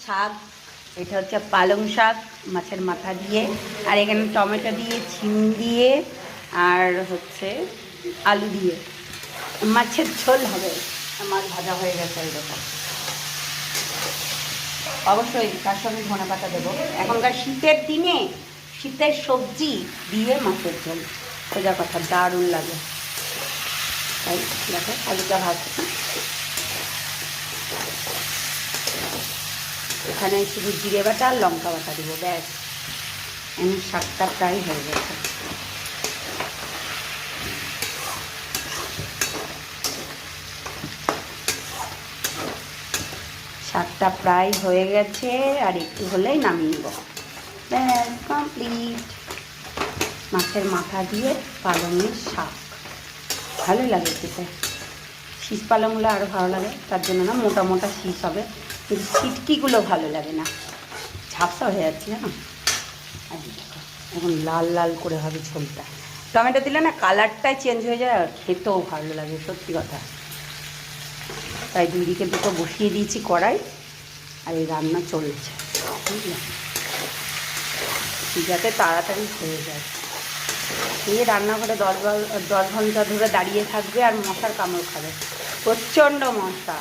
শাক, এটা হচ্ছে পালং শাক মাছের মাথা দিয়ে, আর এখানে টমেটো দিয়ে, ছিম দিয়ে, আর হচ্ছে আলু দিয়ে মাছের ঝোল হবে। মাছ ভাজা হয়ে গেছে এরকম। অবশ্যই তার সঙ্গে ধনে পাতা দেবো। এখনকার শীতের দিনে শীতের সবজি দিয়ে মাছের ঝোল, সোজা কথা, দারুণ লাগে। তাই দেখো আলুটা ভাজছি। এখানে শুধু জিরে বাটা আর লঙ্কা বাটা দেবো, ব্যাস। এমনি শাকটা প্রায় হয়ে গেছে। শাকটা প্রায় হয়ে গেছে, আর একটু হলেই নামিয়ে নেব, ব্যাস কমপ্লিট। মাছের মাথা দিয়ে পালংয়ের শাক ভালো লাগে খেতে। শীষ পালংগুলো আরও ভালো লাগে, তার জন্য না, মোটা মোটা শীষ হবে, কিন্তু ছিটকিগুলো ভালো লাগে না, ঝাপসা হয়ে যাচ্ছে জানো। আর দেখো এখন লাল লাল করে হবে ঝোলটা। টমেটো দিলে না কালারটাই চেঞ্জ হয়ে যায়, আর খেতেও ভালো লাগে, সত্যি কথা। তাই দুই দিকে দুটো বসিয়ে দিয়েছি কড়াই, আর এই রান্না চলছে, বুঝলে, যাতে তাড়াতাড়ি হয়ে যায়। এই রান্নাঘরে 10 ঘন্টা ধরে দাঁড়িয়ে থাকবে আর মশার কামড় খাবে, প্রচণ্ড মশা।